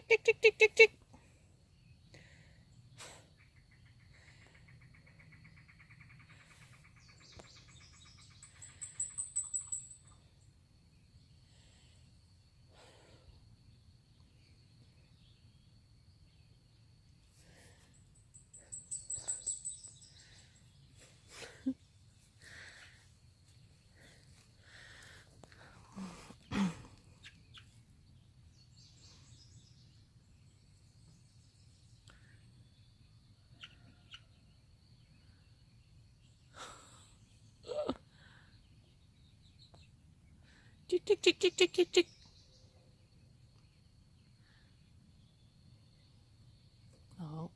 tick, tick, tick, tick, tick, tick. Tick, tick, tick, tick, tick, tick, tick. Oh.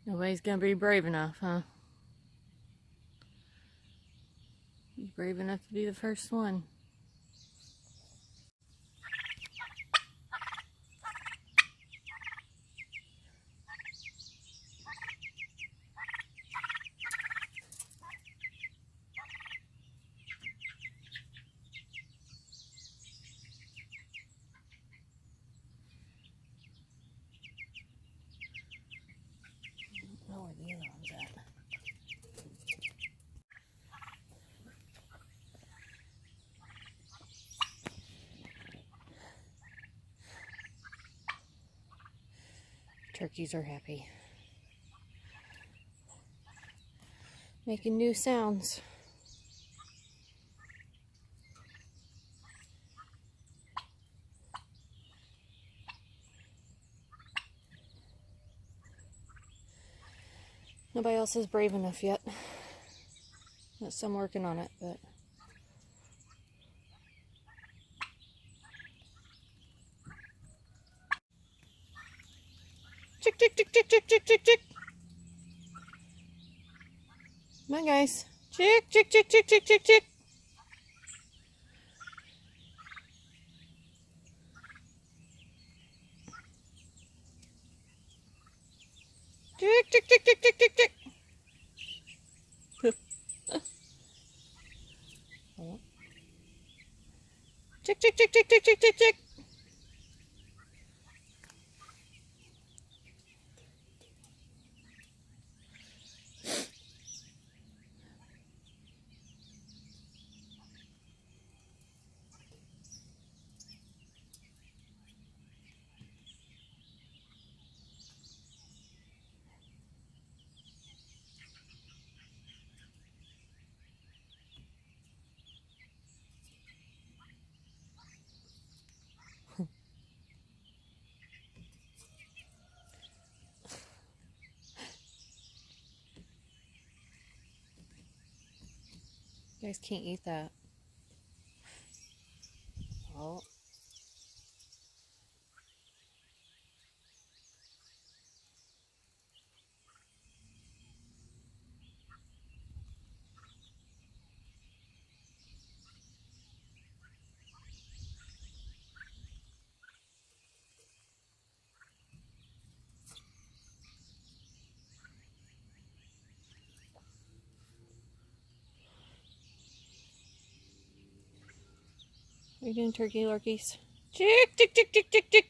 Nobody's gonna be brave enough, huh? He's brave enough to be the first one. I don't know where the other one's at. Turkeys are happy. Making new sounds. Nobody else is brave enough yet. Yes, I'm working on it, but... Chick, chick, chick, chick, chick, chick, chick, chick. Come on, guys. Chick, chick, chick, chick, chick, chick, chick. Chick, chick, chick, chick, chick, chick, chick. Chick, chick, chick, chick, chick, chick, chick, chick. You guys can't eat that. Oh. What are you doing, turkey lurkeys? Chick, chick, chick, chick, chick, chick.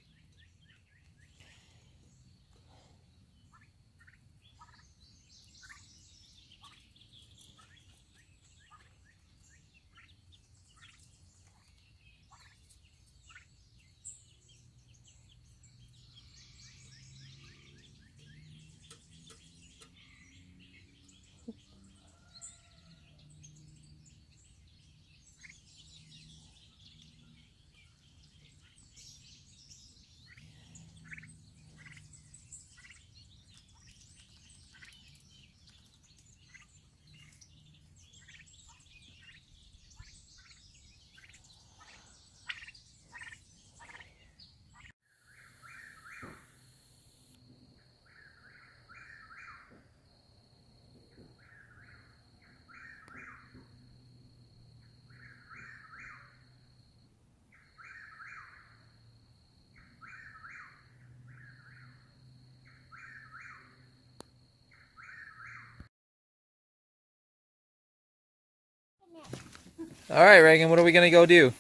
All right, Reagan, what are we gonna go do?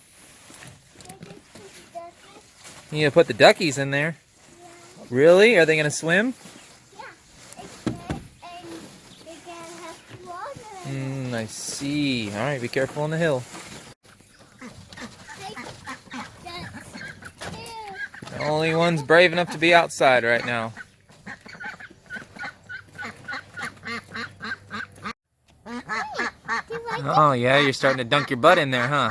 You need to put the duckies in there. Yeah. Really? Are they gonna swim? Yeah. And they can have water. I see. All right, be careful on the hill. The only one's brave enough to be outside right now. Oh yeah, you're starting to dunk your butt in there, huh?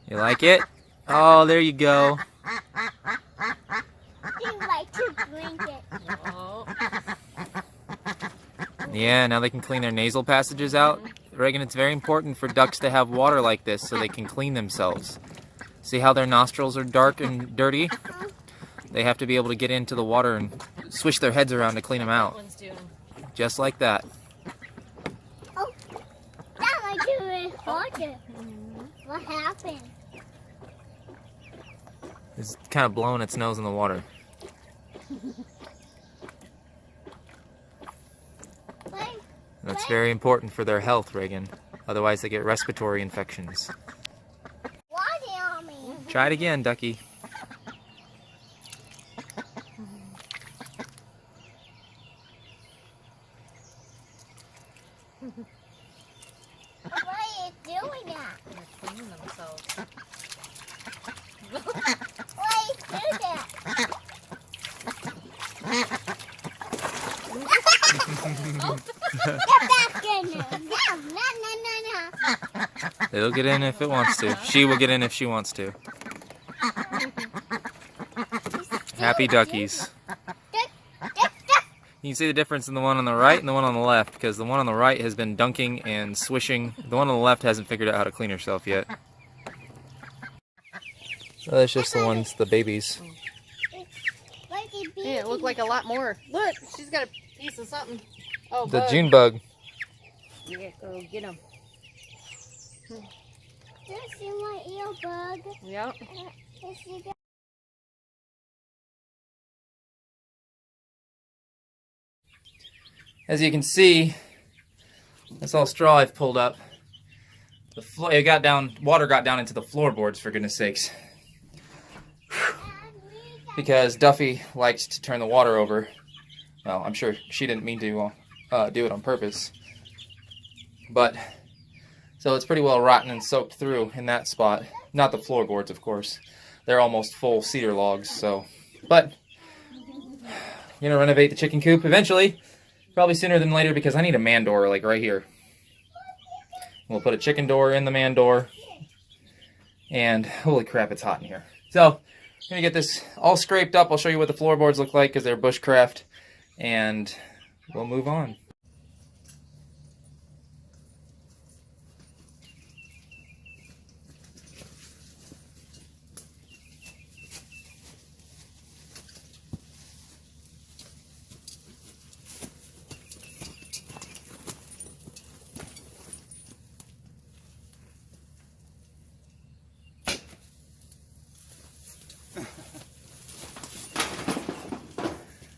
You like it? Oh, there you go. They like to drink it. Yeah, now they can clean their nasal passages out. Reagan, it's very important for ducks to have water like this so they can clean themselves. See how their nostrils are dark and dirty? They have to be able to get into the water and swish their heads around to clean them out. Just like that. Oh, that might do it harder. What happened? It's kind of blowing its nose in the water. That's very important for their health, Reagan. Otherwise they get respiratory infections. Water on me. Try it again, ducky. Why are you doing that? They're cleaning themselves. Why you do that? Get back in there. No. It'll get in if it wants to. She will get in if she wants to. Happy duckies. You can see the difference in the one on the right and the one on the left, because the one on the right has been dunking and swishing. The one on the left hasn't figured out how to clean herself yet. So that's just the ones, the babies. Yeah, it looked like a lot more. Look, she's got a piece of something. Oh, The bug. June bug. Yeah, go get him. Do you see my ear bug? Yep. As you can see, that's all straw I've pulled up. Water got down into the floorboards, for goodness sakes. Because Duffy likes to turn the water over. Well, I'm sure she didn't mean to do it on purpose. But, so it's pretty well rotten and soaked through in that spot. Not the floorboards, of course. They're almost full cedar logs, so. But, I'm gonna renovate the chicken coop eventually. Probably sooner than later, because I need a man door, like right here. We'll put a chicken door in the man door. And, holy crap, it's hot in here. So, I'm gonna get this all scraped up. I'll show you what the floorboards look like, because they're bushcraft. And we'll move on.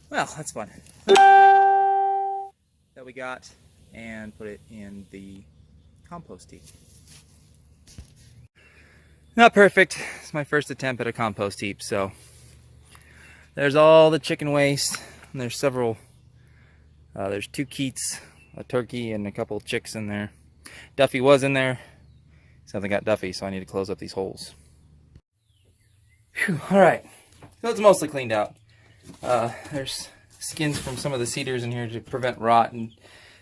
Well, that's fun. That we got and put it in the compost heap. Not perfect. It's my first attempt at a compost heap, so there's all the chicken waste. And there's several. There's 2 keats, a turkey, and a couple chicks in there. Duffy was in there. Something got Duffy, so I need to close up these holes. Whew, all right, so it's mostly cleaned out. There's skins from some of the cedars in here to prevent rot and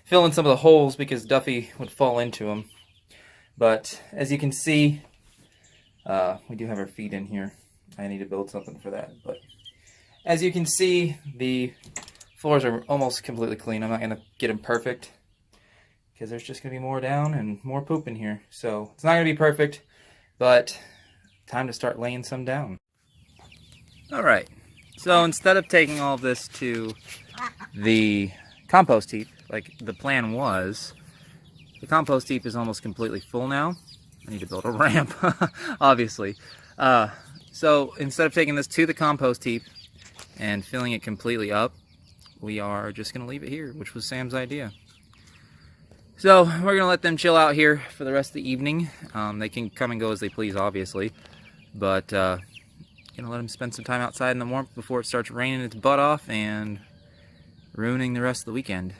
fill in some of the holes because Duffy would fall into them. But as you can see, we do have our feet in here. I need to build something for that. But as you can see, the floors are almost completely clean. I'm not going to get them perfect because there's just going to be more down and more poop in here. So it's not going to be perfect, but time to start laying some down. All right. So instead of taking all of this to the compost heap, like the plan was, the compost heap is almost completely full now. I need to build a ramp, obviously. So instead of taking this to the compost heap and filling it completely up, we are just going to leave it here, which was Sam's idea. So we're going to let them chill out here for the rest of the evening. They can come and go as they please, obviously. But going to let them spend some time outside in the warmth before it starts raining its butt off and ruining the rest of the weekend.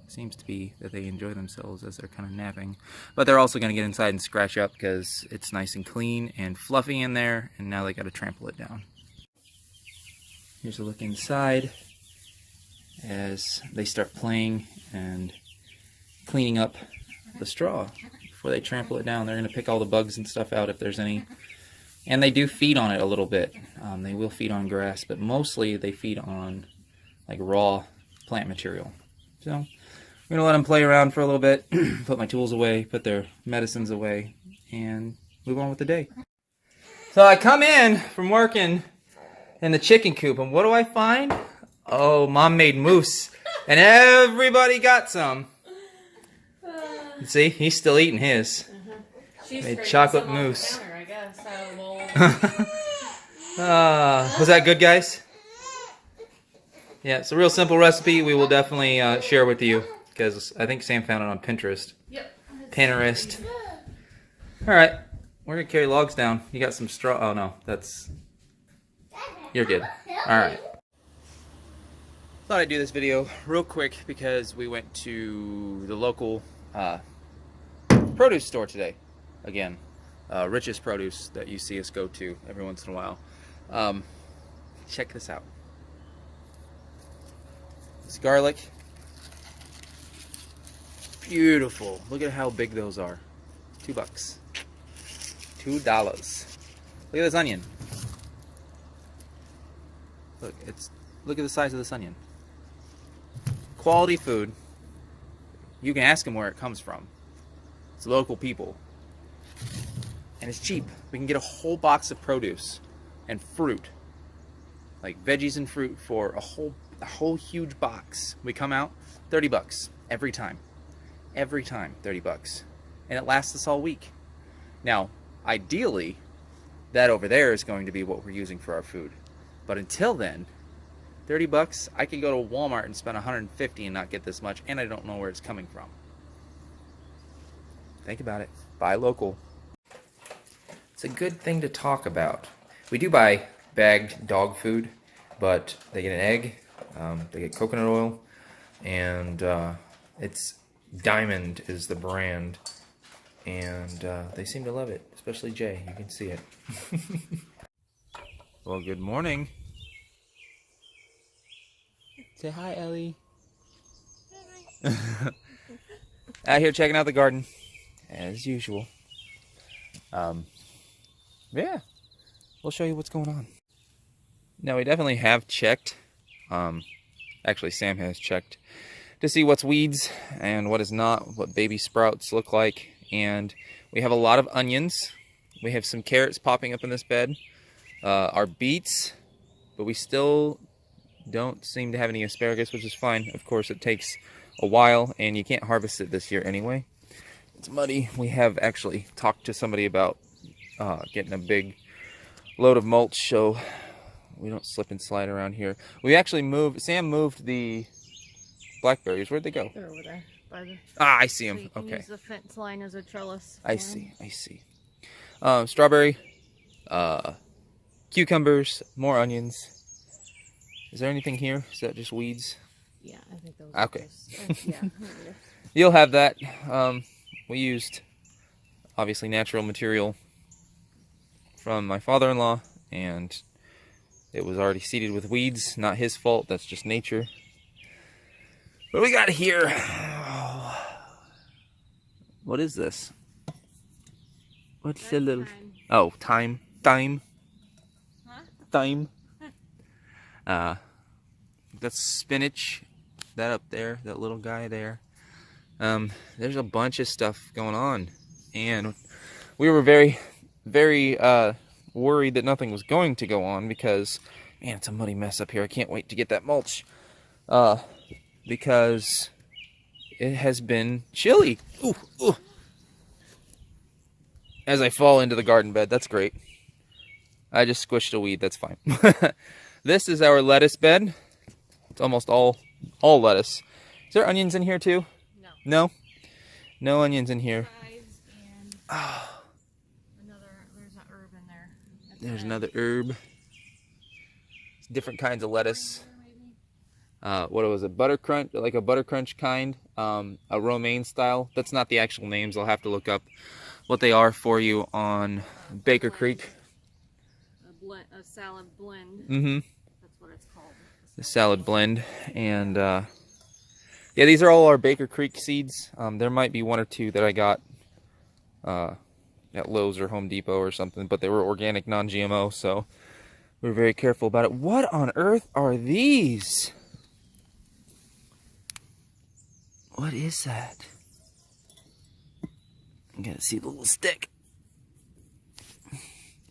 Seems to be that they enjoy themselves as they're kind of napping. But they're also going to get inside and scratch up because it's nice and clean and fluffy in there, and now they got to trample it down. Here's a look inside as they start playing and cleaning up the straw before they trample it down. They're going to pick all the bugs and stuff out if there's any. And they do feed on it a little bit. They will feed on grass, but mostly they feed on like raw plant material. So I'm going to let them play around for a little bit, put my tools away, put their medicines away, and move on with the day. So I come in from working in the chicken coop, and what do I find? Oh, Mom made mousse, and everybody got some. See, he's still eating his. Made chocolate mousse. Counter, I guess. Was that good, guys? Yeah, it's a real simple recipe. We will definitely share with you because I think Sam found it on Pinterest. Yep. Pinterest. All right, we're gonna carry logs down. You got some straw? Oh no, that's. You're good. All right. Thought I'd do this video real quick because we went to the local produce store today. Again, Rich's Produce that you see us go to every once in a while. Check this out. This garlic, beautiful. Look at how big those are. $2. $2. Look at this onion. Look at the size of this onion. Quality food. You can ask them where it comes from. It's local people. And it's cheap. We can get a whole box of produce and fruit. Like veggies and fruit for a whole huge box. We come out, $30 every time. Every time, $30. And it lasts us all week. Now, ideally, that over there is going to be what we're using for our food. But until then, $30, I can go to Walmart and spend $150 and not get this much, and I don't know where it's coming from. Think about it. Buy local. It's a good thing to talk about. We do buy bagged dog food, but they get an egg, they get coconut oil, and it's Diamond is the brand, and they seem to love it, especially Jay. You can see it. Well, good morning. Say hi, Ellie. Out here checking out the garden, as usual. Yeah, we'll show you what's going on. Now, we definitely have checked, actually Sam has checked, to see what's weeds and what is not, what baby sprouts look like. And we have a lot of onions. We have some carrots popping up in this bed. Our beets, but we still don't seem to have any asparagus, which is fine. Of course, it takes a while, and you can't harvest it this year anyway. It's muddy. We have actually talked to somebody about getting a big load of mulch so we don't slip and slide around here. We actually moved, Sam moved the blackberries. Where'd they go? They're over there. By the, I see them. so you can Okay. use the fence line as a trellis. I see. Strawberry, cucumbers, more onions. Is there anything here? Is that just weeds? Yeah, I think those. Okay. Yeah. You'll have that. We used, obviously, natural material from my father-in-law, and it was already seeded with weeds. Not his fault. That's just nature. What do we got here? What is this? What's the little... Thyme. Oh, thyme. Thyme. Huh? Thyme. That's spinach. That up there. That little guy there. There's a bunch of stuff going on. And we were very, very worried that nothing was going to go on because, man, it's a muddy mess up here. I can't wait to get that mulch. Because it has been chilly. Ooh, ooh. As I fall into the garden bed, that's great. I just squished a weed, that's fine. This is our lettuce bed. It's almost all lettuce. Is there onions in here too? No. No? No onions in here. Chives and Oh, there's an herb in there. there's another herb. Different kinds of lettuce. What was it? Butter crunch, like a butter crunch kind. A romaine style. That's not the actual names. I'll have to look up what they are for you on Baker Creek. A salad blend. Mm-hmm. That's what it's called. The salad blend. And yeah, these are all our Baker Creek seeds. There might be one or two that I got at Lowe's or Home Depot or something, but they were organic, non-GMO, so we're very careful about it. What on earth are these? What is that? I gotta see the little stick.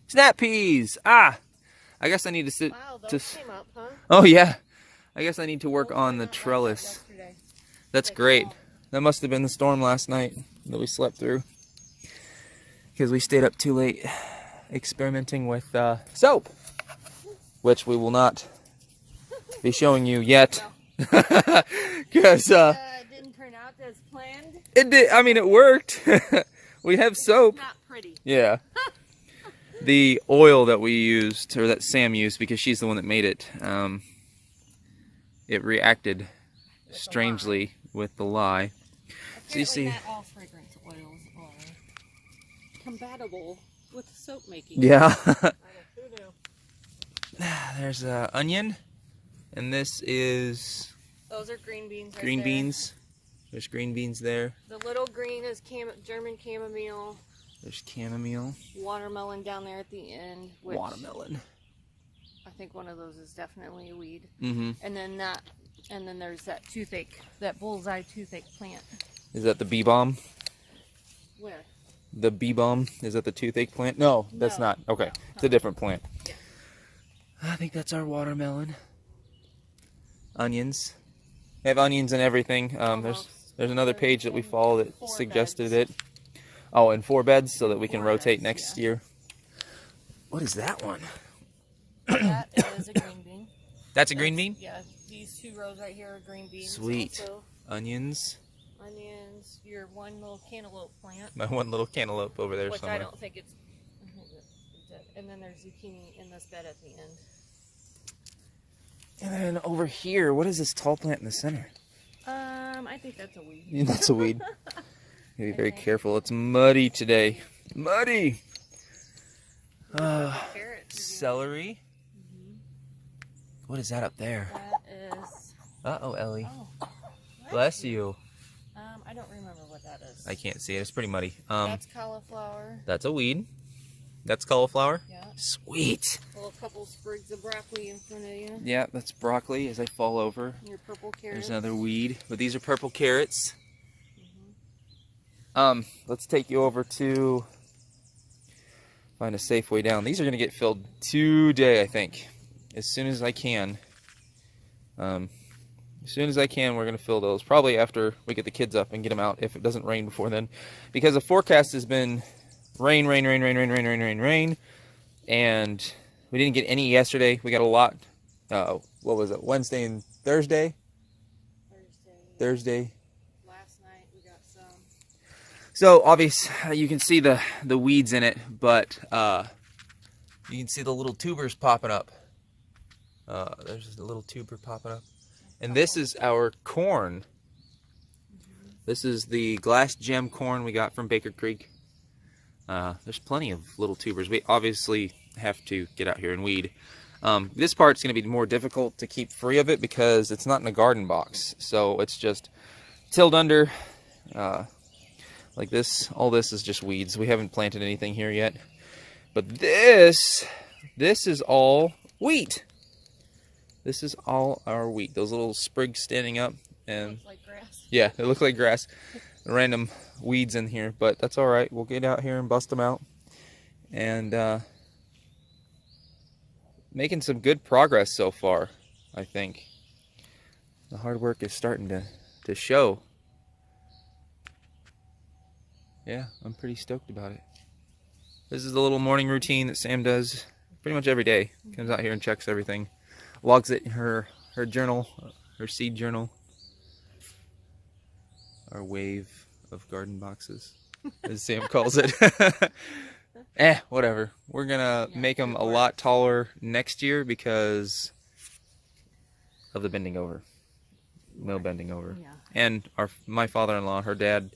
Snap peas! Ah! I guess I need to sit. Wow, those came up, huh? Oh, yeah. I guess I need to work on the trellis. That's great. That must have been the storm last night that we slept through. Because we stayed up too late experimenting with soap. Which we will not be showing you yet. Because it didn't turn out as planned. it did. I mean, it worked. We have soap. Not pretty. Yeah. The oil that we used, or that Sam used, because she's the one that made it, it reacted strangely with the lye. So you see, not all fragrance oils are compatible with soap making. yeah. Who knew? There's onion, and this is Those are green beans. Right green there. beans. There's green beans there. The little green is German chamomile. There's chamomile. Watermelon down there at the end. Which Watermelon. I think one of those is definitely a weed. Mm-hmm. And then there's that toothache, that bullseye toothache plant. Is that the bee balm? Where? The bee balm? Is that the toothache plant? No, that's No. not. Okay, No. it's a different plant. Yeah. I think that's our watermelon. Onions. We have onions and everything. There's another page that we follow that 4 suggested beds. it. Oh, and 4 beds so that we can 4 rotate beds, next yeah. year. What is that one? That is a green bean. That's a green bean? Yeah, these 2 rows right here are green beans. Sweet. Also, Onions. onions, your one little cantaloupe plant, My one little cantaloupe over there which somewhere. I don't think it's. And then there's zucchini in this bed at the end. And then over here, what is this tall plant in the center? I think that's a weed. That's a weed. Be very careful. It's muddy today. Muddy. Carrots. Celery. What is that up there? That is. Uh-oh, Ellie. Oh. Bless you. I don't remember what that is. I can't see it. It's pretty muddy. That's cauliflower. That's a weed. That's cauliflower. Yeah. Sweet. A little couple sprigs of broccoli in front of you. Yeah, that's broccoli as I fall over. Your purple carrots. There's another weed, but these are purple carrots. Let's take you over to find a safe way down. These are gonna get filled today, I think. As soon as I can. As soon as I can, we're gonna fill those. Probably after we get the kids up and get them out, if it doesn't rain before then. Because the forecast has been rain, and we didn't get any yesterday. We got a lot. What was it? Wednesday and Thursday. Thursday. Last night we got some. So obvious, you can see the weeds in it, but you can see the little tubers popping up. There's a little tuber popping up, and this is our corn. This is the glass gem corn we got from Baker Creek. There's plenty of little tubers. We obviously have to get out here and weed. This part's going to be more difficult to keep free of it because it's not in a garden box. So it's just tilled under like this. All this is just weeds. We haven't planted anything here yet. But this is all wheat. This is all our wheat. Those little sprigs standing up. And Looks like grass. yeah, they look like grass. Random weeds in here, but that's all right. We'll get out here and bust them out. And making some good progress so far, I think. The hard work is starting to show. Yeah, I'm pretty stoked about it. This is the little morning routine that Sam does pretty much every day. Comes out here and checks everything. Logs it in her journal, her seed journal. Our wave of garden boxes, as Sam calls it. Whatever. We're gonna make them a lot taller next year because of the bending over. No bending over. Yeah. And my father-in-law, her dad,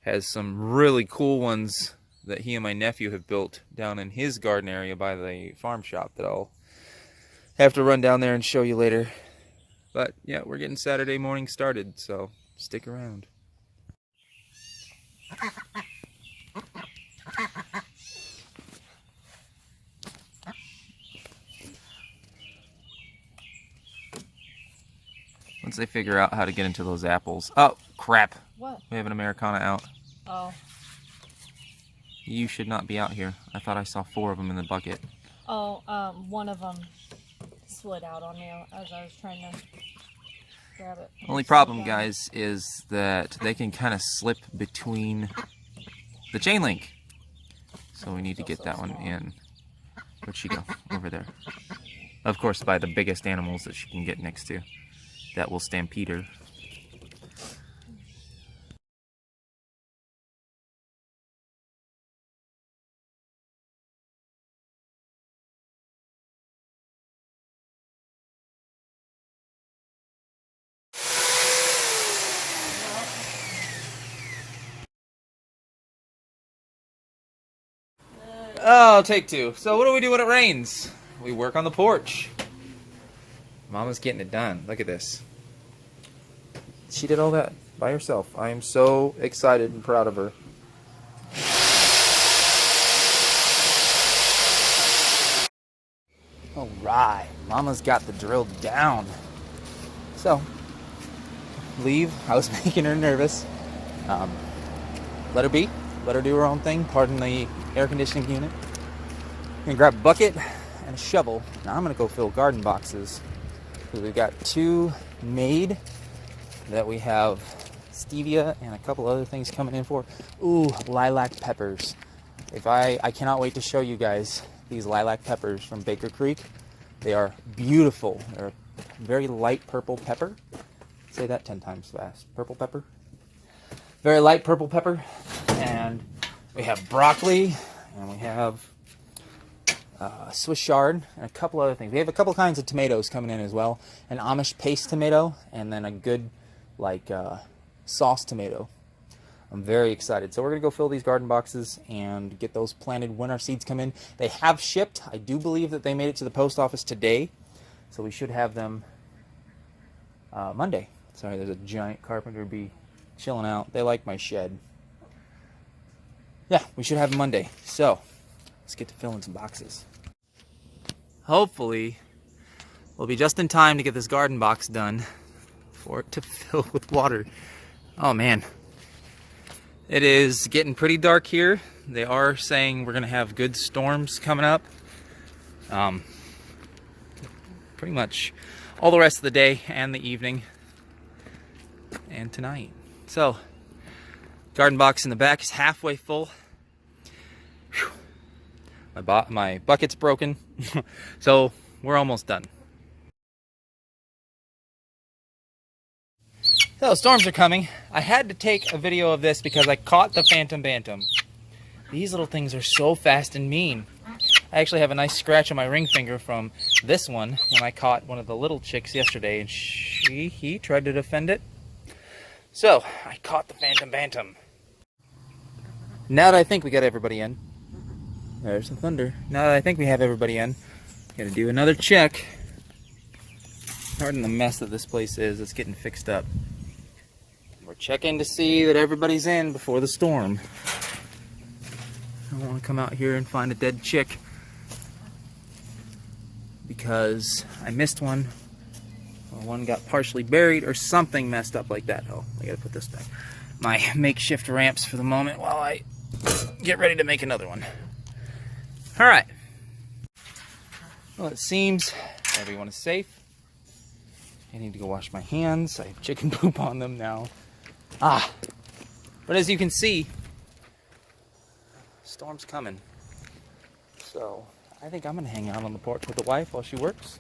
has some really cool ones that he and my nephew have built down in his garden area by the farm shop that I'll have to run down there and show you later. But yeah, we're getting Saturday morning started, so stick around. Once they figure out how to get into those apples. Oh, crap. What? We have an Americana out. Oh. You should not be out here. I thought I saw 4 of them in the bucket. Oh, one of them slid out on me as I was trying to grab it. Only problem, guys, is that they can kind of slip between the chain link. So we need to get that one in. Where'd she go? Over there. Of course, by the biggest animals that she can get next to. That will stampede her. Oh, take 2. So what do we do when it rains? We work on the porch. Mama's getting it done. Look at this. She did all that by herself. I am so excited and proud of her. All right, Mama's got the drill down. So, leave. I was making her nervous. Let her be. Let her do her own thing. Pardon the air conditioning unit. I'm gonna grab a bucket and a shovel. Now I'm gonna go fill garden boxes. We've got 2 made that we have stevia and a couple other things coming in for. Ooh, lilac peppers. I cannot wait to show you guys these lilac peppers from Baker Creek. They are beautiful. They're a very light purple pepper. Say that 10 times fast. Purple pepper. Very light purple pepper. And we have broccoli, and we have Swiss chard, and a couple other things. We have a couple kinds of tomatoes coming in as well. An Amish paste tomato, and then a good, sauce tomato. I'm very excited. So we're going to go fill these garden boxes and get those planted when our seeds come in. They have shipped. I do believe that they made it to the post office today. So we should have them Monday. Sorry, there's a giant carpenter bee chilling out. They like my shed. Yeah, we should have them Monday. So let's get to filling some boxes. Hopefully, we'll be just in time to get this garden box done for it to fill with water. Oh man. It is getting pretty dark here. They are saying we're gonna have good storms coming up. Pretty much all the rest of the day and the evening and tonight. So, garden box in the back is halfway full. Whew. My bucket's broken, so we're almost done. So, storms are coming. I had to take a video of this because I caught the phantom bantam. These little things are so fast and mean. I actually have a nice scratch on my ring finger from this one when I caught one of the little chicks yesterday, and he tried to defend it. So, I caught the phantom bantam. Now that I think we got everybody in, there's the thunder. Now that I think we have everybody in, gotta do another check. Pardon the mess that this place is, it's getting fixed up. We're checking to see that everybody's in before the storm. I don't want to come out here and find a dead chick because I missed one. Or one got partially buried or something messed up like that. Oh, I gotta put this back. My makeshift ramps for the moment while I get ready to make another one. Alright. Well, it seems everyone is safe. I need to go wash my hands. I have chicken poop on them now. But as you can see, storm's coming. So, I think I'm going to hang out on the porch with the wife while she works.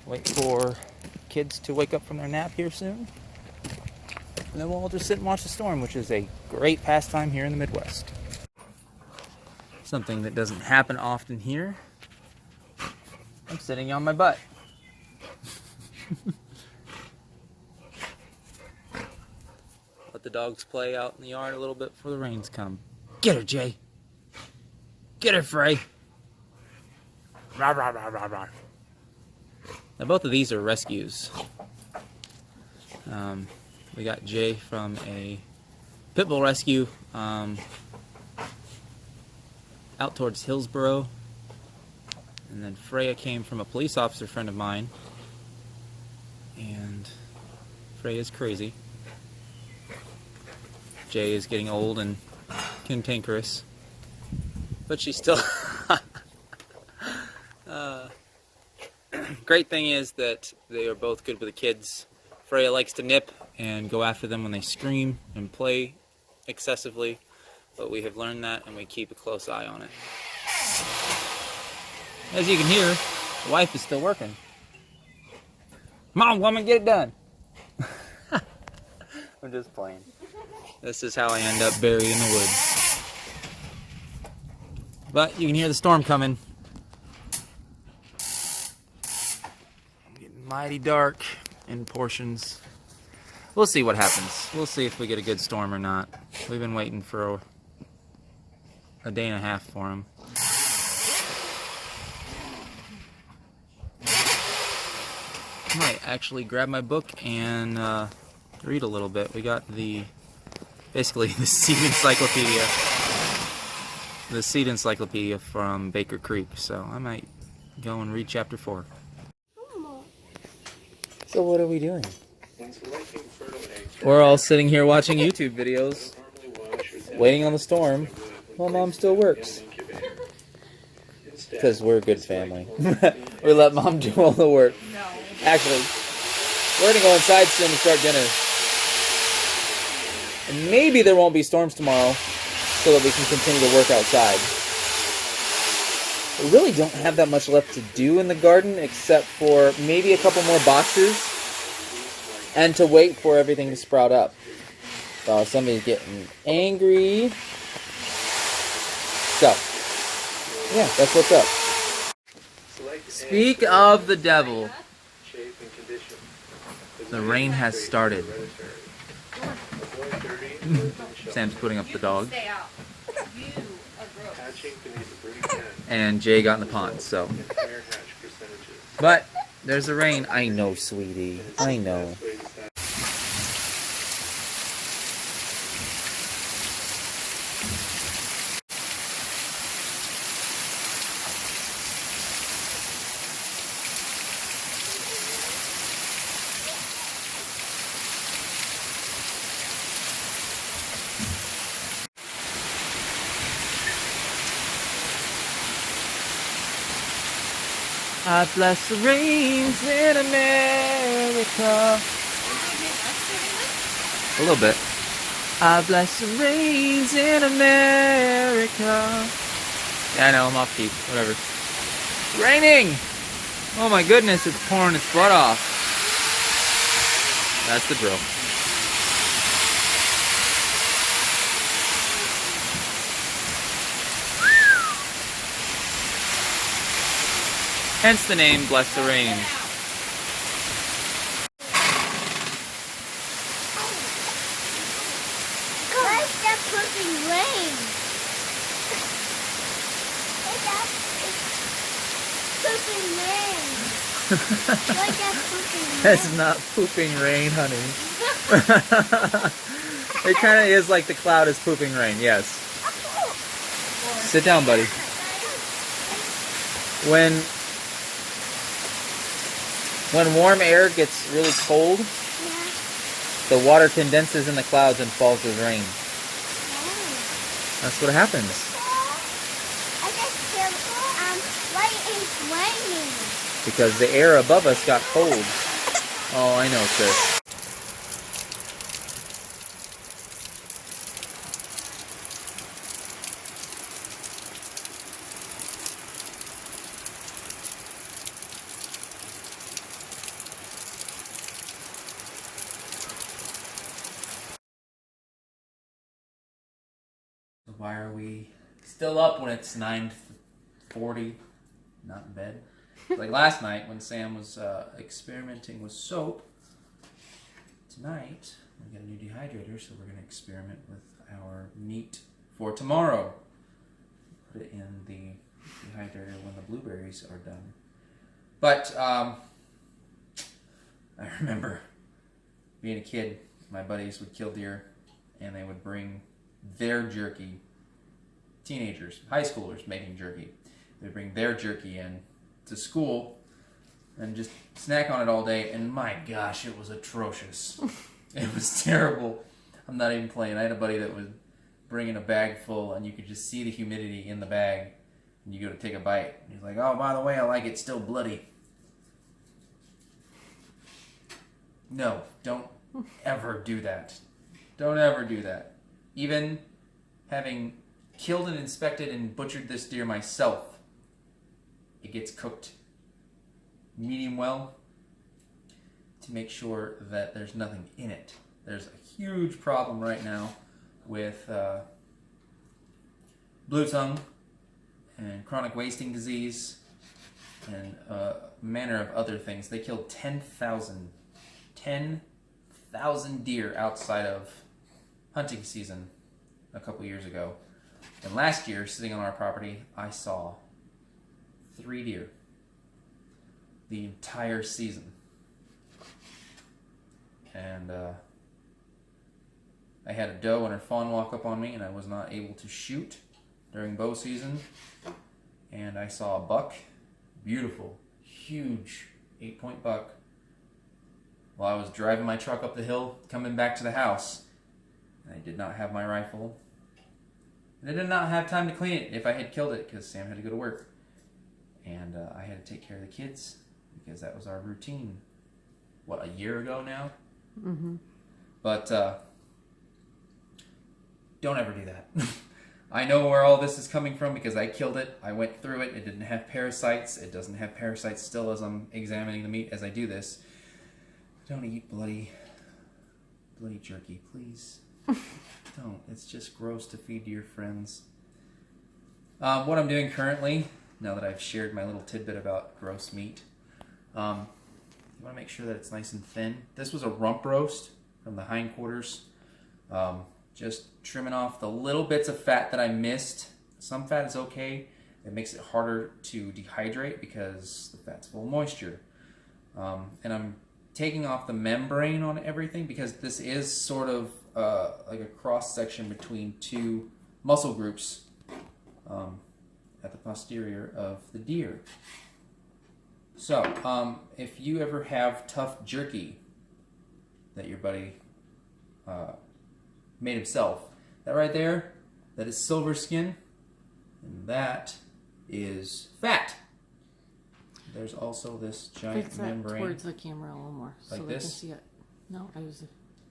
Wait for kids to wake up from their nap here soon. and then we'll all just sit and watch the storm, which is a great pastime here in the Midwest. Something that doesn't happen often here. I'm sitting on my butt. Let the dogs play out in the yard a little bit before the rains come. Get her, Jay. Get her, Frey. Rah, rah, rah, rah, rah. Now both of these are rescues. We got Jay from a pit bull rescue out towards Hillsboro. And then Freya came from a police officer friend of mine. And Freya's crazy. Jay is getting old and cantankerous. But she's still... Great thing is that they are both good with the kids. Freya likes to nip and go after them when they scream and play excessively, but we have learned that and we keep a close eye on it. As you can hear, the wife is still working. Come on, woman, get it done. I'm just playing. This is how I end up buried in the woods. But you can hear the storm coming. Getting mighty dark in portions. We'll see what happens. We'll see if we get a good storm or not. We've been waiting for a day and a half for him. I might actually grab my book and read a little bit. We got basically the seed encyclopedia. The seed encyclopedia from Baker Creek. So I might go and read chapter 4. So what are we doing? We're all sitting here watching YouTube videos, waiting on the storm, while Mom still works. Because we're a good family. We let Mom do all the work. No. Actually, we're going to go inside soon to start dinner. And maybe there won't be storms tomorrow, so that we can continue to work outside. We really don't have that much left to do in the garden, except for maybe a couple more boxes, and to wait for everything to sprout up. Somebody's getting angry. So, yeah, that's what's up. Speak of the devil. The rain has started. Sam's putting up the dog. And Jay got in the pond, so. But there's the rain. I know, sweetie. I know. I bless the rains in America. A little bit. I bless the rains in America. Yeah, I know, I'm off key. Whatever. Raining! Oh my goodness, it's pouring its butt off. That's the drill. Hence the name, Bless the Rains. Where's that pooping rain? Hey, Dad, it's pooping rain. Where's that pooping rain? That's not pooping rain, honey. It kind of is like the cloud is pooping rain, yes. Sit down, buddy. When warm air gets really cold, the water condenses in the clouds and falls as rain. That's what happens. I just feel, why it's raining? Because the air above us got cold. Oh, I know, sis. we still up when it's 9:40, not in bed? Like last night when Sam was experimenting with soap. Tonight we got a new dehydrator, so we're going to experiment with our meat for tomorrow. Put it in the dehydrator when the blueberries are done. But I remember being a kid, my buddies would kill deer and they would bring their jerky. Teenagers, high schoolers making jerky. They'd bring their jerky in to school and just snack on it all day, and my gosh, it was atrocious. It was terrible. I'm not even playing. I had a buddy that would bring in a bag full, and you could just see the humidity in the bag, and you go to take a bite, and he's like, oh, by the way, I like it still bloody. No, don't ever do that. Don't ever do that. Even having killed and inspected and butchered this deer myself, it gets cooked medium well to make sure that there's nothing in it. There's a huge problem right now with blue tongue and chronic wasting disease and a manner of other things. They killed 10,000 deer outside of hunting season a couple years ago. And last year, sitting on our property, I saw 3 deer the entire season. And I had a doe and her fawn walk up on me, and I was not able to shoot during bow season. And I saw a buck, beautiful, huge 8-point buck, while I was driving my truck up the hill, coming back to the house. And I did not have my rifle. And I did not have time to clean it if I had killed it, because Sam had to go to work. And I had to take care of the kids, because that was our routine. What, a year ago now? Mm-hmm. But don't ever do that. I know where all this is coming from because I killed it. I went through it. It didn't have parasites. It doesn't have parasites still as I'm examining the meat as I do this. Don't eat bloody jerky, please. Don't. It's just gross to feed to your friends. What I'm doing currently, now that I've shared my little tidbit about gross meat, you want to make sure that it's nice and thin. This was a rump roast from the hindquarters. Just trimming off the little bits of fat that I missed. Some fat is okay. It makes it harder to dehydrate because the fat's full of moisture. And I'm taking off the membrane on everything because this is sort of like a cross section between 2 muscle groups at the posterior of the deer. So, if you ever have tough jerky that your buddy made himself, that right there, that is silver skin, and that is fat. There's also this giant Face membrane. towards the camera a little more, Like so they this? can see it. No, I was.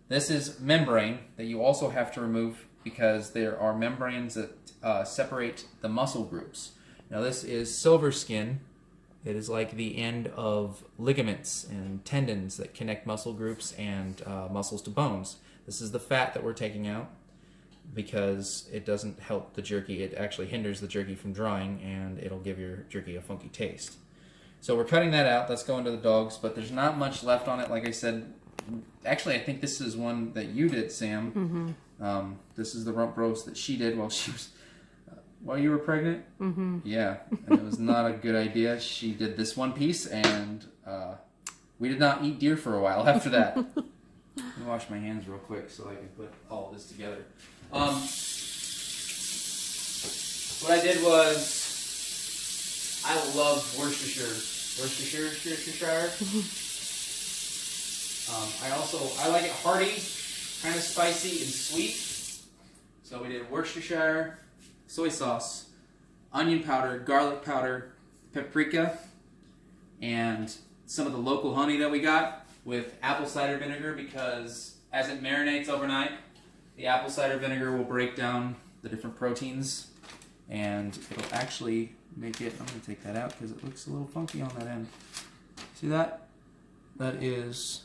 This is membrane that you also have to remove because there are membranes that separate the muscle groups. Now this is silver skin. It is like the end of ligaments and tendons that connect muscle groups and muscles to bones. This is the fat that we're taking out because it doesn't help the jerky. It actually hinders the jerky from drying, and it'll give your jerky a funky taste. So we're cutting that out. That's going to the dogs, but there's not much left on it. Like I said, actually, I think this is one that you did, Sam. Mm-hmm. This is the rump roast that she did while you were pregnant. Mm-hmm. Yeah, and it was not a good idea. She did this one piece, and we did not eat deer for a while after that. Let me wash my hands real quick so I can put all this together. What I did was, I love Worcestershire. I like it hearty, kind of spicy and sweet. So we did Worcestershire, soy sauce, onion powder, garlic powder, paprika, and some of the local honey that we got with apple cider vinegar, because as it marinates overnight, the apple cider vinegar will break down the different proteins, and it'll actually make it, I'm going to take that out because it looks a little funky on that end. See that? That is,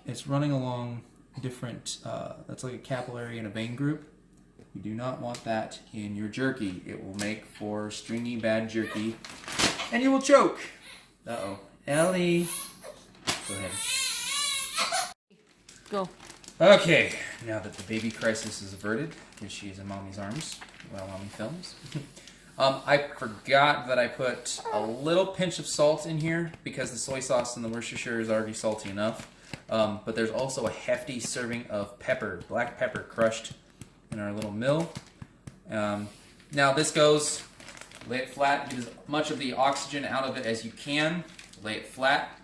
it's running along different, that's like a capillary and a vein group. You do not want that in your jerky. It will make for stringy, bad jerky, and you will choke. Uh-oh. Ellie. Go ahead. Go. Okay, now that the baby crisis is averted, because she is in Mommy's arms while Mommy films. I forgot that I put a little pinch of salt in here because the soy sauce in the Worcestershire is already salty enough. But there's also a hefty serving of pepper, black pepper crushed in our little mill. Now this goes, lay it flat, get as much of the oxygen out of it as you can. Lay it flat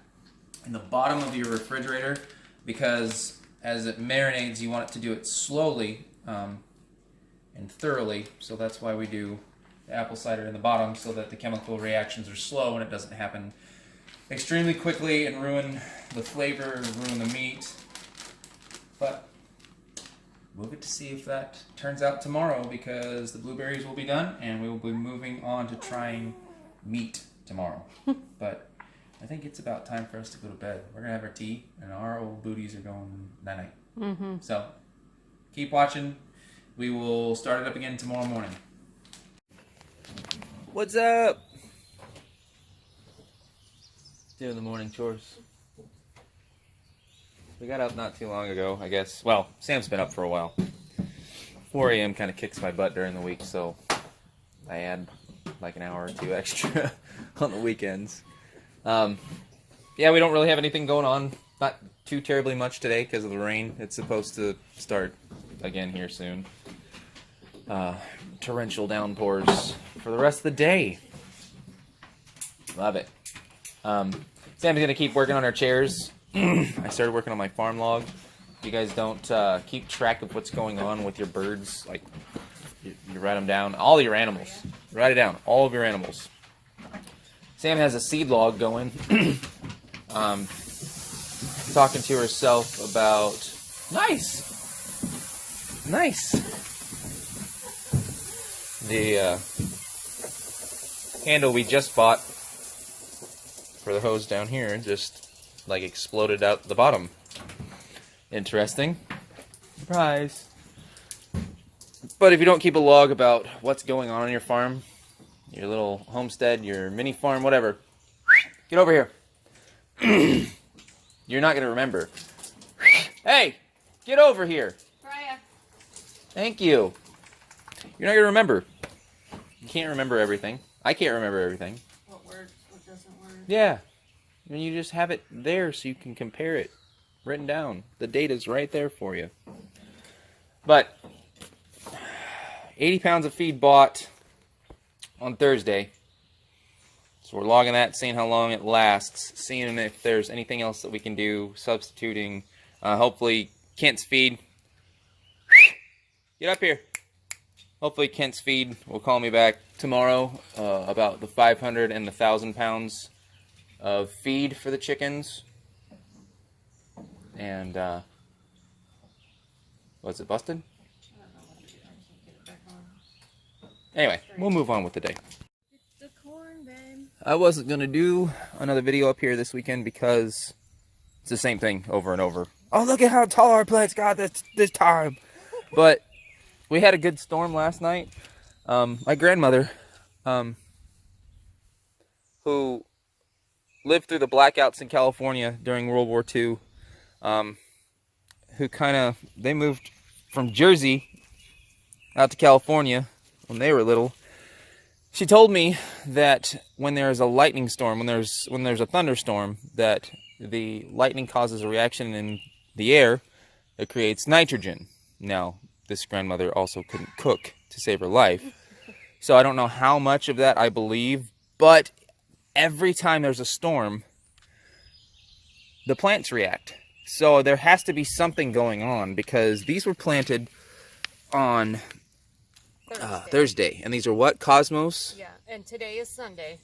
in the bottom of your refrigerator because as it marinates, you want it to do it slowly and thoroughly. So that's why we do the apple cider in the bottom so that the chemical reactions are slow and it doesn't happen extremely quickly and ruin the flavor, ruin the meat. But we'll get to see if that turns out tomorrow because the blueberries will be done and we will be moving on to trying meat tomorrow. But I think it's about time for us to go to bed. We're going to have our tea and our old booties are going night-night. Mm-hmm. So keep watching. We will start it up again tomorrow morning. What's up? Doing the morning chores. We got up not too long ago, I guess. Well, Sam's been up for a while. 4 a.m. kind of kicks my butt during the week, so I add like an hour or two extra on the weekends. Yeah, we don't really have anything going on. Not too terribly much today because of the rain. It's supposed to start again here soon. Torrential downpours for the rest of the day. Love it. Sam's going to keep working on our chairs. I started working on my farm log. If you guys don't keep track of what's going on with your birds, like you write them down. All your animals. Write it down. All of your animals. Sam has a seed log going. Talking to herself about... Nice! The handle we just bought for the hose down here just like exploded out the bottom. Interesting. Surprise. But if you don't keep a log about what's going on your farm, your little homestead, your mini farm, whatever, get over here. You're not going to remember. Hey, get over here. Freya. Thank you. You're not going to remember. You can't remember everything. I can't remember everything. What works, what doesn't work. Yeah. And you just have it there so you can compare it. Written down. The data's right there for you. But 80 pounds of feed bought on Thursday. So we're logging that, seeing how long it lasts, seeing if there's anything else that we can do, substituting. Hopefully Kent's feed. Get up here. Hopefully Kent's feed will call me back tomorrow about the 500 and the 1,000 pounds of feed for the chickens. And, was it busted? I don't know what to do. I can't get it back on. Anyway, we'll move on with the day. It's the corn, babe. I wasn't going to do another video up here this weekend because it's the same thing over and over. Oh, look at how tall our plants got this time. But we had a good storm last night. My grandmother, who lived through the blackouts in California during World War II, they moved from Jersey out to California when they were little. She told me that when there's a lightning storm, when there's a thunderstorm, that the lightning causes a reaction in the air that creates nitrogen. Now, this grandmother also couldn't cook to save her life. So I don't know how much of that I believe, but every time there's a storm, the plants react. So there has to be something going on because these were planted on Thursday. And these are what? Cosmos? Yeah, and today is Sunday.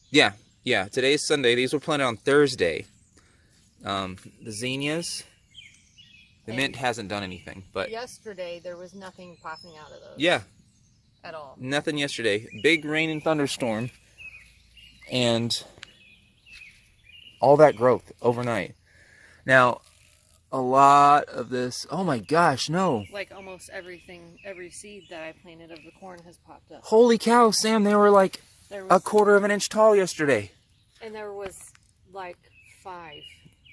Yeah, today is Sunday. These were planted on Thursday. The zinnias, the mint hasn't done anything, but yesterday there was nothing popping out of those. Yeah. At all. Nothing yesterday. Big rain and thunderstorm. And all that growth overnight. Now, a lot of this. Oh my gosh, no. Like almost everything, every seed that I planted of the corn has popped up. Holy cow, Sam, they were like a quarter of an inch tall yesterday. And there was like 5.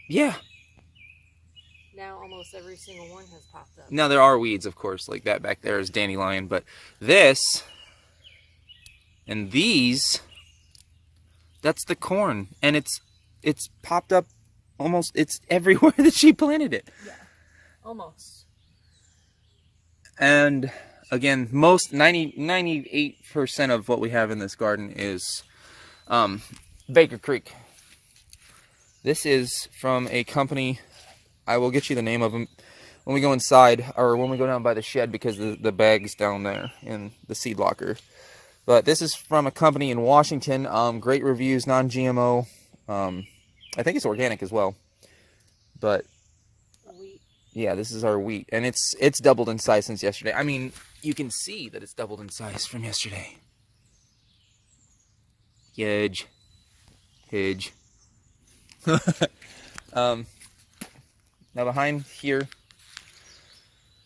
Yeah. Now almost every single one has popped up. Now there are weeds, of course, like that back there is dandelion, but this and these, that's the corn, and it's popped up almost, it's everywhere that she planted it. Yeah, almost. And again, most 98% of what we have in this garden is Baker Creek. This is from a company. I will get you the name of them when we go inside, or when we go down by the shed, because the bag's down there in the seed locker. But this is from a company in Washington. Great reviews, non-GMO. I think it's organic as well. But Wheat. yeah, this is our wheat, and it's doubled in size since yesterday. I mean, you can see that it's doubled in size from yesterday. Huge. Now behind here,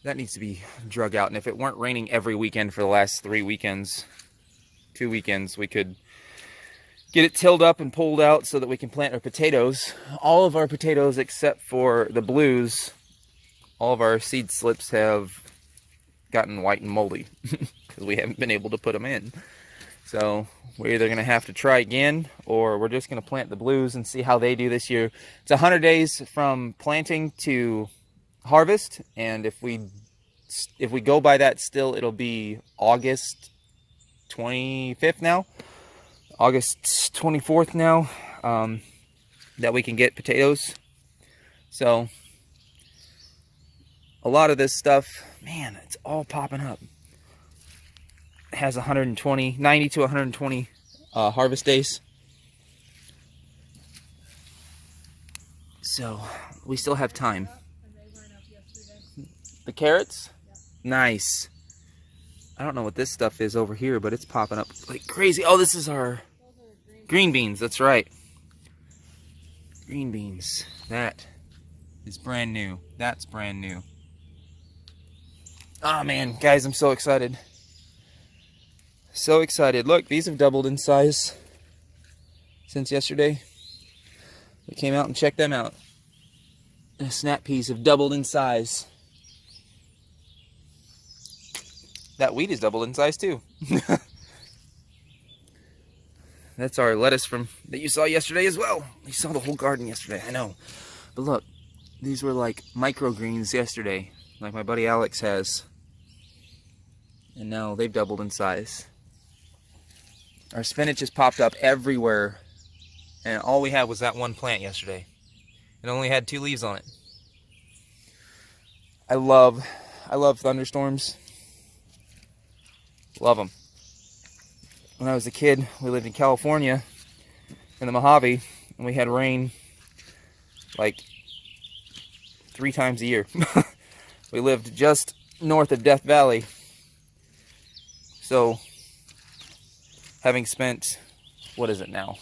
that needs to be drug out. And if it weren't raining every weekend for the last 2 weekends, we could get it tilled up and pulled out so that we can plant our potatoes. All of our potatoes, except for the blues, all of our seed slips have gotten white and moldy because we haven't been able to put them in. So we're either going to have to try again, or we're just going to plant the blues and see how they do this year. It's 100 days from planting to harvest, and if we go by that still, it'll be August 25th now, August 24th now, that we can get potatoes. So a lot of this stuff, man, it's all popping up. It has 90 to 120 harvest days. So we still have time. The carrots? Nice. I don't know what this stuff is over here, but it's popping up like crazy. Oh, this is our green beans. That's right. Green beans. That is brand new. That's brand new. Oh man, guys, I'm so excited. So excited. Look, these have doubled in size since yesterday. We came out and checked them out. The snap peas have doubled in size. That wheat is doubled in size too. That's our lettuce that you saw yesterday as well. You saw the whole garden yesterday, I know. But look, these were like microgreens yesterday, like my buddy Alex has. And now they've doubled in size. Our spinach has popped up everywhere, and all we had was that one plant yesterday. It only had 2 leaves on it. I love thunderstorms. Love them. When I was a kid, we lived in California, in the Mojave, and we had rain like 3 times a year. We lived just north of Death Valley. So, having spent, what is it now?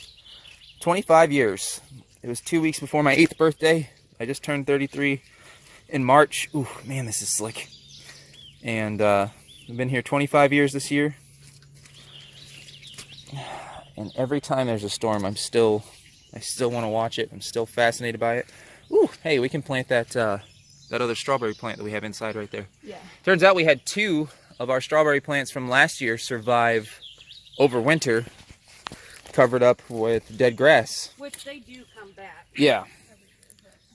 25 years. It was 2 weeks before my 8th birthday. I just turned 33 in March. Ooh, man, this is slick. And I've been here 25 years this year. And every time there's a storm, I still want to watch it. I'm still fascinated by it. Ooh, hey, we can plant that other strawberry plant that we have inside right there. Yeah. Turns out we had 2 of our strawberry plants from last year survive over winter, covered up with dead grass. Which they do come back. Yeah.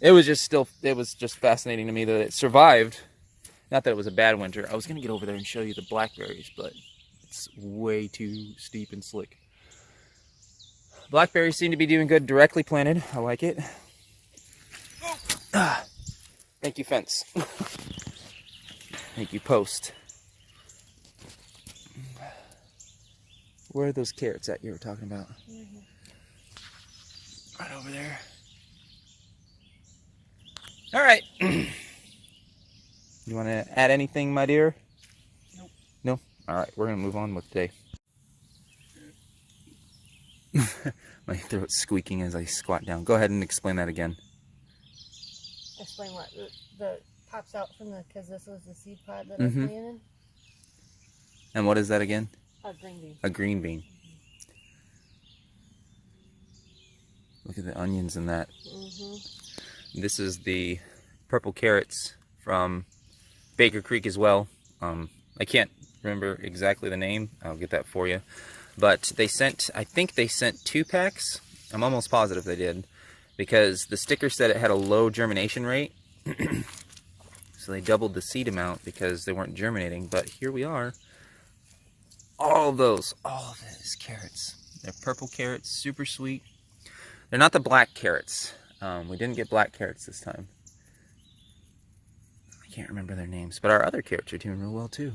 It was just fascinating to me that it survived. Not that it was a bad winter. I was going to get over there and show you the blackberries, but it's way too steep and slick. Blackberries seem to be doing good directly planted. I like it. Thank you, fence. Thank you, post. Where are those carrots that you were talking about? Mm-hmm. Right over there. All right. You want to add anything, my dear? Nope. No? All right, we're going to move on with today. My throat's squeaking as I squat down. Go ahead and explain that again. explain what the pops out from the, because this was the seed pod that Mhm. I planted. And what is that again? A green bean. A green bean. Look at the onions in that. This is the purple carrots from Baker Creek as well. I can't remember exactly the name. I'll get that for you. But they sent, I think they sent 2 packs. I'm almost positive they did. Because the sticker said it had a low germination rate. So they doubled the seed amount because they weren't germinating. But here we are. All of those carrots. They're purple carrots, super sweet. They're not the black carrots. We didn't get black carrots this time. I can't remember their names, but our other carrots are doing real well too.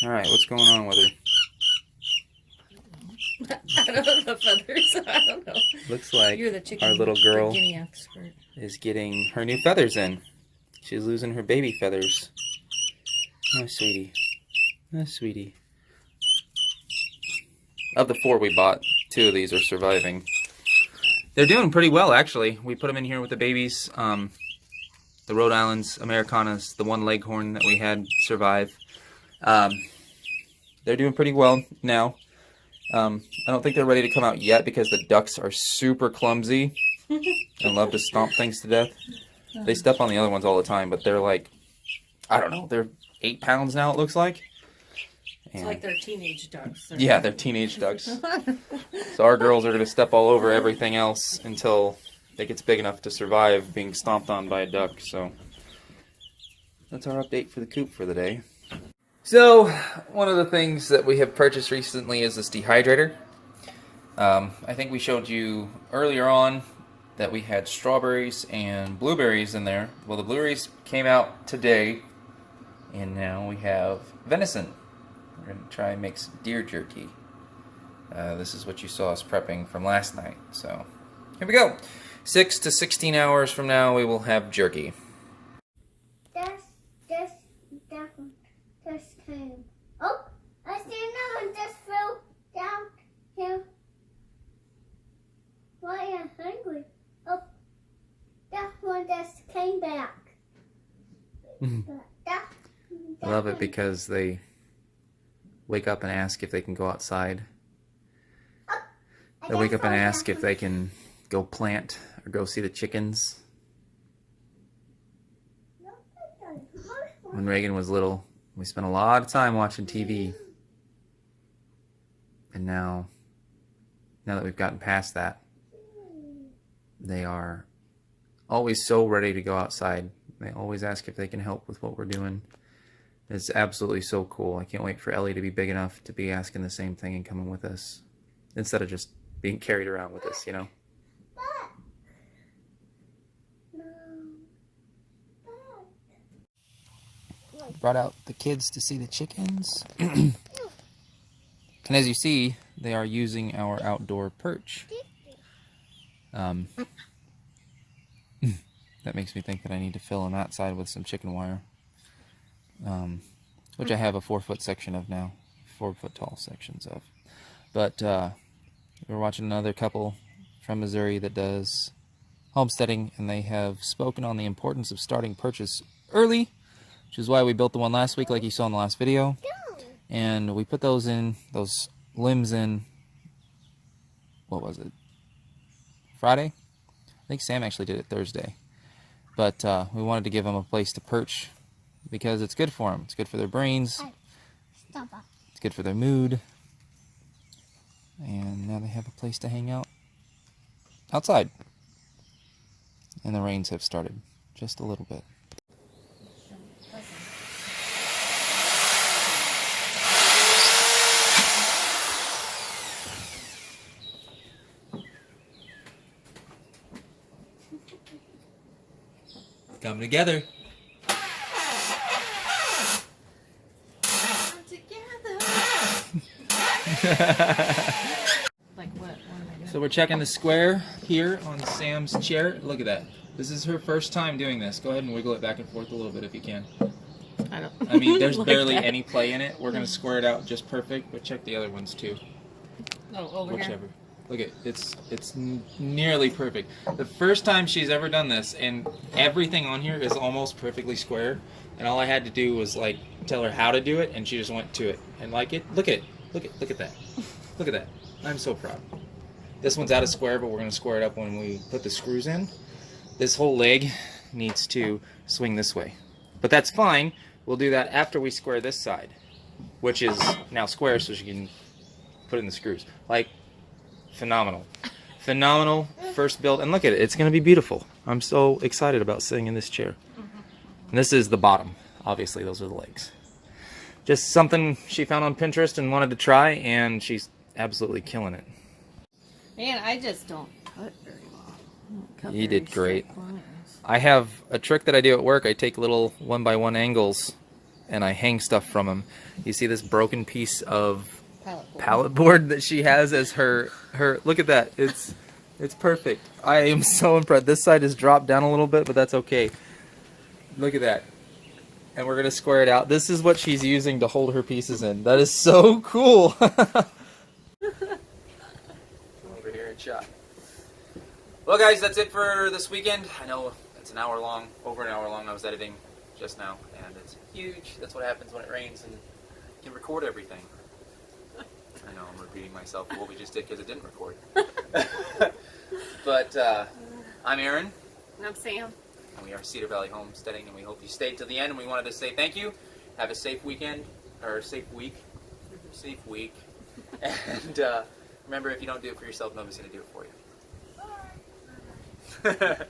Alright, what's going on with her? I don't know the feathers. I don't know. Looks like You're the chicken, our little girl the guinea expert. is getting her new feathers in. She's losing her baby feathers. Oh, sweetie. Oh, sweetie. Of the 4 we bought, 2 of these are surviving. They're doing pretty well, actually. We put them in here with the babies. The Rhode Islands, Americanas, the one leghorn that we had survive. They're doing pretty well now. I don't think they're ready to come out yet because the ducks are super clumsy and love to stomp things to death. They step on the other ones all the time, but they're like, I don't know, they're 8 pounds now, it looks like. It's like they're teenage ducks. Yeah, they're teenage ducks. So our girls are going to step all over everything else until it gets big enough to survive being stomped on by a duck. So that's our update for the coop for the day. So one of the things that we have purchased recently is this dehydrator. I think we showed you earlier on that we had strawberries and blueberries in there. Well, the blueberries came out today, and now we have venison. We're going to try and make some deer jerky. This is what you saw us prepping from last night. So here we go. 6 to 16 hours from now, we will have jerky. That one just came. Oh, I see another one just fell down here. Why am I hungry? Oh, that one just came back. I love it because they wake up and ask if they can go outside. They wake up and ask if they can go plant or go see the chickens. When Reagan was little, we spent a lot of time watching TV. And now that we've gotten past that, they are always so ready to go outside. They always ask if they can help with what we're doing. It's absolutely so cool. I can't wait for Ellie to be big enough to be asking the same thing and coming with us. Instead of just being carried around with us, you know? Brought out the kids to see the chickens. And as you see, they are using our outdoor perch. That makes me think that I need to fill on that side with some chicken wire. Which I have a 4-foot section of now. 4-foot tall sections of. But we're watching another couple from Missouri that does homesteading, and they have spoken on the importance of starting perches early, which is why we built the one last week like you saw in the last video. And we put those limbs in, what was it, Friday? I think Sam actually did it Thursday. But we wanted to give them a place to perch because it's good for them. It's good for their brains. It's good for their mood. And now they have a place to hang out outside. And the rains have started just a little bit. Come together. Come together. Like what? What am I doing? So we're checking the square here on Sam's chair. Look at that. This is her first time doing this. Go ahead and wiggle it back and forth a little bit if you can. I mean, there's like barely that. any play in it. We're going to square it out just perfect, but check the other ones too. Oh, over Whichever. here. Look at it's nearly perfect. The first time she's ever done this, and everything on here is almost perfectly square. And all I had to do was like tell her how to do it, and she just went to it. And like it, look at that, look at that. I'm so proud. This one's out of square, but we're gonna square it up when we put the screws in. This whole leg needs to swing this way, but that's fine. We'll do that after we square this side, which is now square, so she can put in the screws. Like. Phenomenal. Phenomenal first build. And look at it. It's going to be beautiful. I'm so excited about sitting in this chair. And this is the bottom. Obviously, those are the legs. Just something she found on Pinterest and wanted to try, and she's absolutely killing it. Man, I just don't cut very well. You did great. I have a trick that I do at work. I take little 1x1 angles, and I hang stuff from them. You see this broken piece of pallet board that she has as her look at that. It's perfect. I am so impressed. This side has dropped down a little bit, but that's okay. Look at that. And we're gonna square it out. This is what she's using to hold her pieces in. That is so cool. Over here and shot. Well guys, that's it for this weekend. I know it's an hour long, over an hour long. I was editing just now, and it's huge. That's what happens when it rains and you can record everything. I know I'm repeating myself what we just did because it didn't record. But I'm Aaron. And I'm Sam. And we are Cedar Valley Homesteading, and we hope you stayed till the end. And we wanted to say thank you. Have a safe weekend, or a safe week. Safe week. And remember, if you don't do it for yourself, nobody's going to do it for you.